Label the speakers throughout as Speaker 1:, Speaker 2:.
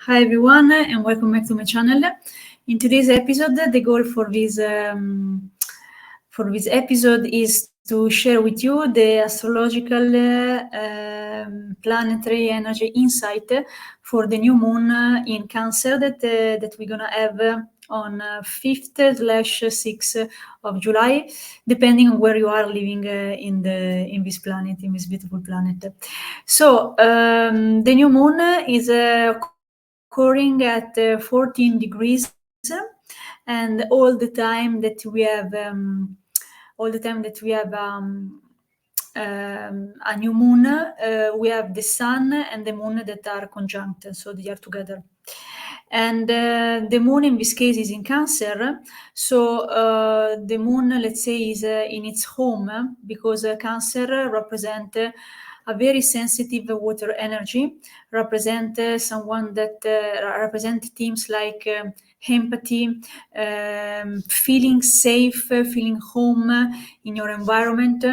Speaker 1: Hi everyone, and welcome back to my channel. In today's episode, the goal for this episode is to share with you the astrological planetary energy insight for the new moon in Cancer that we're gonna have on 5th/6th of July, depending on where you are living in this planet, in this beautiful planet. So the new moon is occurring at 14 degrees, and all the time that we have a new moon, we have the sun and the moon that are conjunct, so they are together. And the moon in this case is in Cancer, so the moon, let's say, is in its home, because Cancer represent a very sensitive water energy, represent someone that represent themes like empathy, feeling safe, feeling home in your environment,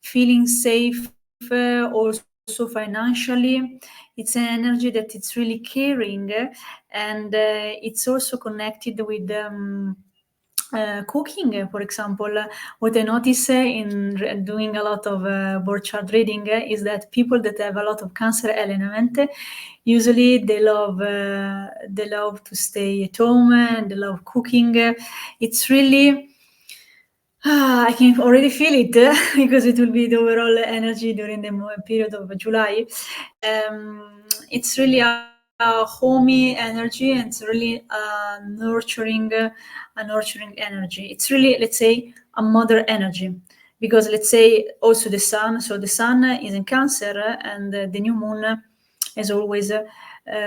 Speaker 1: feeling safe also financially. It's an energy that it's really caring, and it's also connected with cooking, for example. What I notice in doing a lot of birth chart reading is that people that have a lot of Cancer element, usually they love to stay at home and they love cooking. It's really I can already feel it because it will be the overall energy during the period of July. It's really a homey energy, and it's really a nurturing energy. It's really, let's say, a mother energy, because let's say also the sun. So the sun is in Cancer, and the new moon, as always,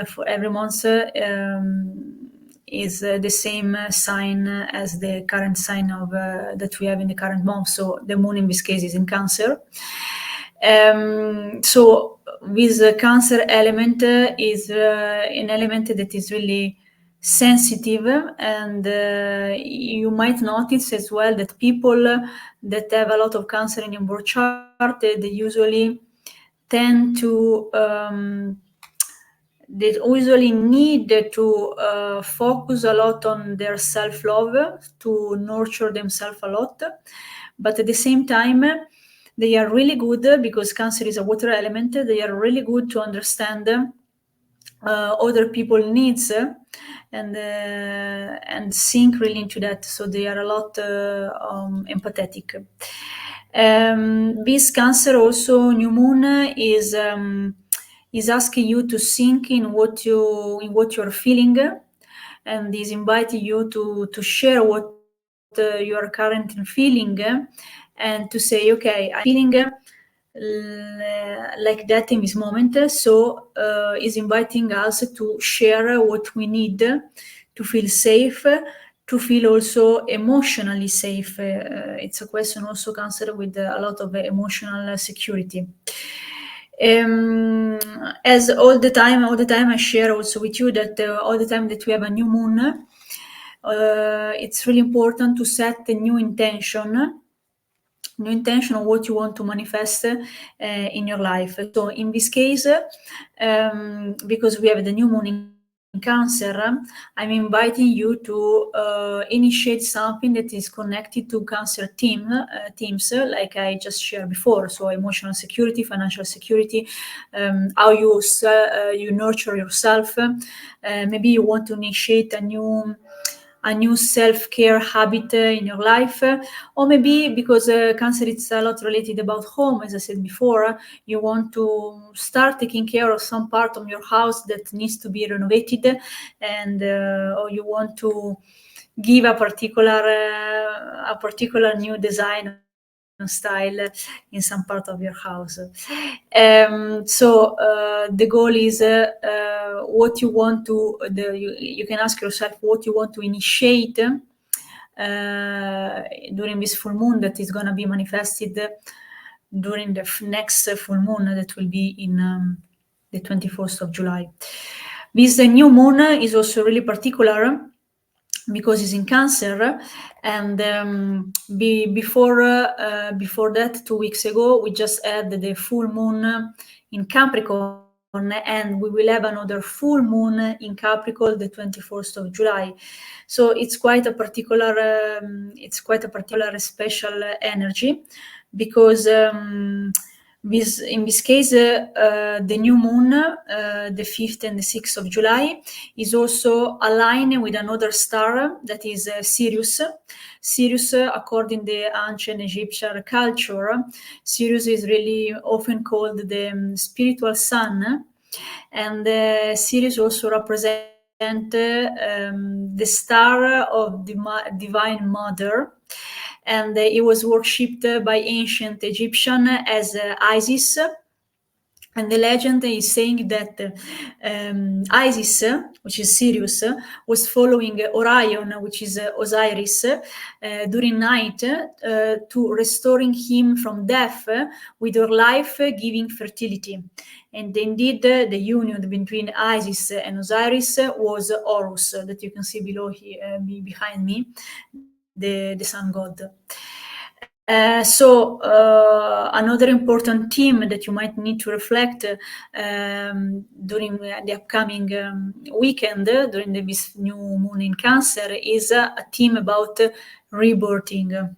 Speaker 1: for every month, is the same sign as the current sign of that we have in the current month. So the moon in this case is in Cancer. So this Cancer element is an element that is really sensitive, and you might notice as well that people that have a lot of Cancer in your birth chart, they usually tend to they usually need to focus a lot on their self-love, to nurture themselves a lot. But at the same time, they are really good, because Cancer is a water element, they are really good to understand other people's needs, and sink really into that. So they are a lot empathetic. This Cancer also new moon is asking you to sink in what you're feeling, and is inviting you to share what you are currently feeling, and to say, okay, I'm feeling like that in this moment. So is inviting us to share what we need to feel safe, to feel also emotionally safe. It's a question also Cancer with a lot of emotional security. As all the time I share also with you that all the time that we have a new moon, it's really important to set a new intention of what you want to manifest in your life. So in this case, because we have the new moon in Cancer, I'm inviting you to initiate something that is connected to Cancer themes, like I just shared before. So emotional security, financial security, how you nurture yourself. Maybe you want to initiate a new self-care habit in your life, or maybe because Cancer is a lot related about home, as I said before, you want to start taking care of some part of your house that needs to be renovated, and or you want to give a particular new design style in some part of your house. So the goal is what you want to, you can ask yourself what you want to initiate during this full moon that is going to be manifested during the next full moon that will be in the 24th of July. This new moon is also really particular because it's in Cancer, and before that, 2 weeks ago, we just had the full moon in Capricorn, and we will have another full moon in Capricorn the 21st of July. So it's quite a particular special energy, because in this case the new moon, the 5th and the 6th of July, is also aligned with another star that is Sirius. Sirius, according to the ancient Egyptian culture, Sirius is really often called the spiritual sun, and Sirius also represents the star of the Divine Mother, and it was worshipped by ancient Egyptian as Isis. And the legend is saying that Isis, which is Sirius, was following Orion, which is Osiris, during night to restoring him from death with her life giving fertility. And indeed, the union between Isis and Osiris was Horus, that you can see below here, behind me, the sun god. So another important theme that you might need to reflect during the upcoming weekend, during this new moon in Cancer, is a theme about rebirthing.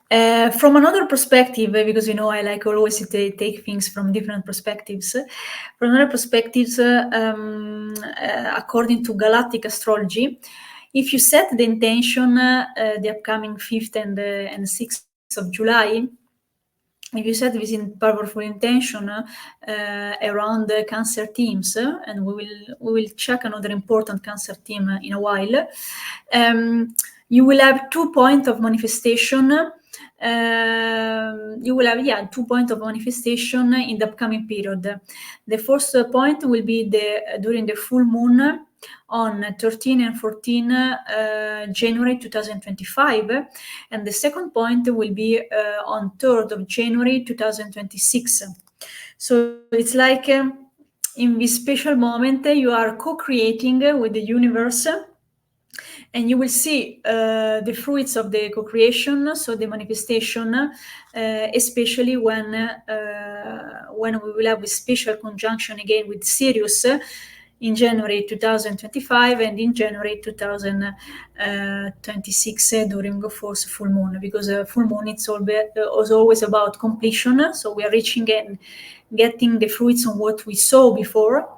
Speaker 1: From another perspective, because I like always to take things from different perspectives. From another perspectives, according to galactic astrology, if you set the intention, the upcoming 5th and 6th of July, if you set this powerful intention around the Cancer themes, and we will check another important Cancer theme in a while, you will have 2 points of manifestation. You will have 2 points of manifestation in the upcoming period. The first point will be during the full moon on 13 and 14 January 2025, and the second point will be on 3rd of January 2026. So it's like in this special moment you are co-creating with the universe, and you will see the fruits of the co-creation, so the manifestation, especially when we will have a special conjunction again with Sirius in January 2025 and in January 2026 during the first full moon, because full moon is always about completion, so we are reaching and getting the fruits on what we saw before.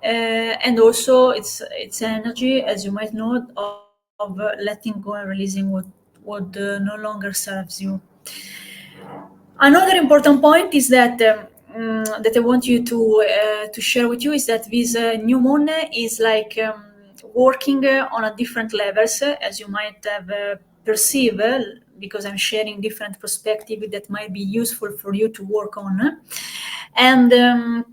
Speaker 1: And also it's energy, as you might know, of letting go and releasing what no longer serves you. Another important point is that I want you to share with you is that this new moon is like working on a different levels, as you might have perceived, because I'm sharing different perspective that might be useful for you to work on. And in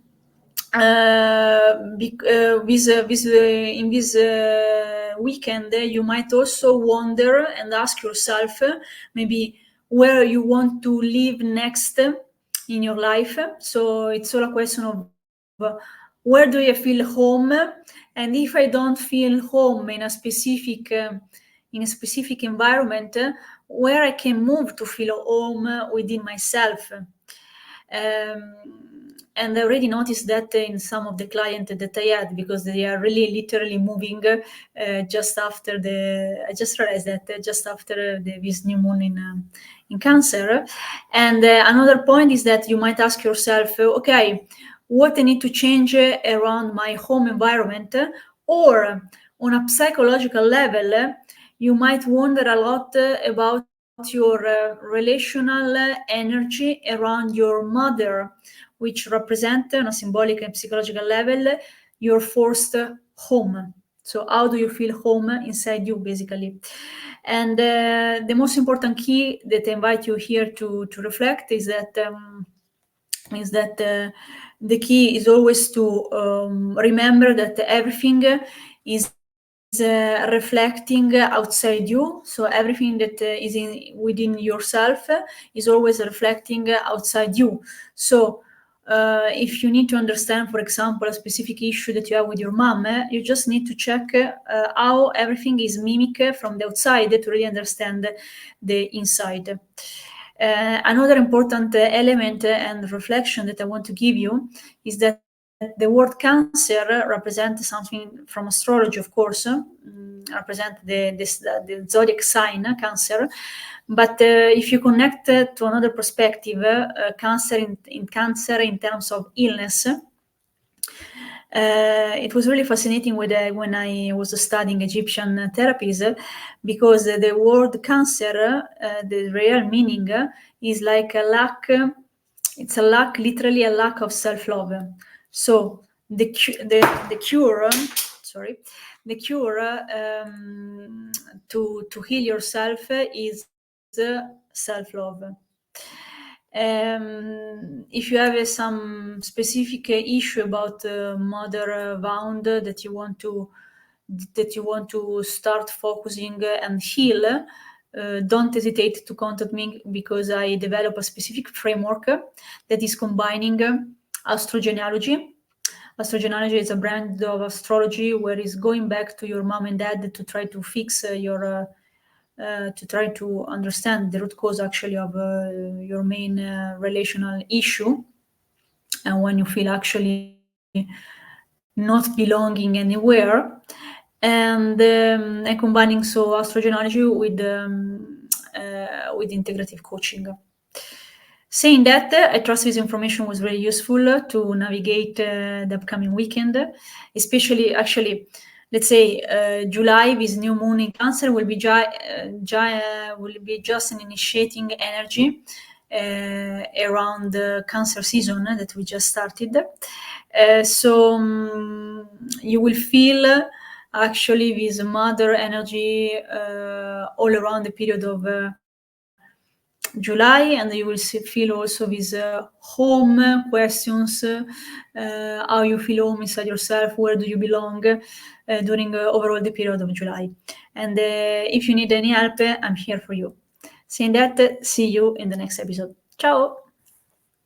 Speaker 1: this weekend, you might also wonder and ask yourself maybe where you want to live next in your life. So it's all a question of where do you feel home, and if I don't feel home in a specific environment, where I can move to feel home within myself. And I already noticed that in some of the clients that I had, because they are really literally moving just after I just realized that just after this new moon in Cancer. And another point is that you might ask yourself, okay, what I need to change around my home environment, or on a psychological level, you might wonder a lot about your relational energy around your mother, which represent on a symbolic and psychological level your first home. So how do you feel home inside you, basically? And the most important key that I invite you here to reflect is that the key is always to remember that everything is reflecting outside you. So everything that is within yourself is always reflecting outside you. So if you need to understand, for example, a specific issue that you have with your mom, you just need to check how everything is mimic from the outside to really understand the inside. Another important element and reflection that I want to give you is that the word Cancer represents something from astrology, of course, represent the zodiac sign Cancer. But if you connect to another perspective, Cancer in Cancer in terms of illness, it was really fascinating when I was studying Egyptian therapies, because the word cancer, the real meaning is like a lack. It's a lack, literally a lack of self-love. So the cure, sorry, the cure to heal yourself is self-love. If you have some specific issue about mother wound that you want to start focusing and heal, don't hesitate to contact me, because I develop a specific framework that is combining astrogenealogy. Astrogenealogy is a brand of astrology where it's going back to your mom and dad to try to fix to try to understand the root cause actually of your main relational issue, and when you feel actually not belonging anywhere, and combining so astrogenealogy with integrative coaching. Saying that, I trust this information was very useful to navigate the upcoming weekend, especially actually, let's say July, this new moon in Cancer will be just an initiating energy around the Cancer season that we just started. So you will feel actually this mother energy all around the period of July, and you will feel also these home questions, how you feel home inside yourself, where do you belong, during overall the period of July. And if you need any help, I'm here for you. Saying that, see you in the next episode. Ciao!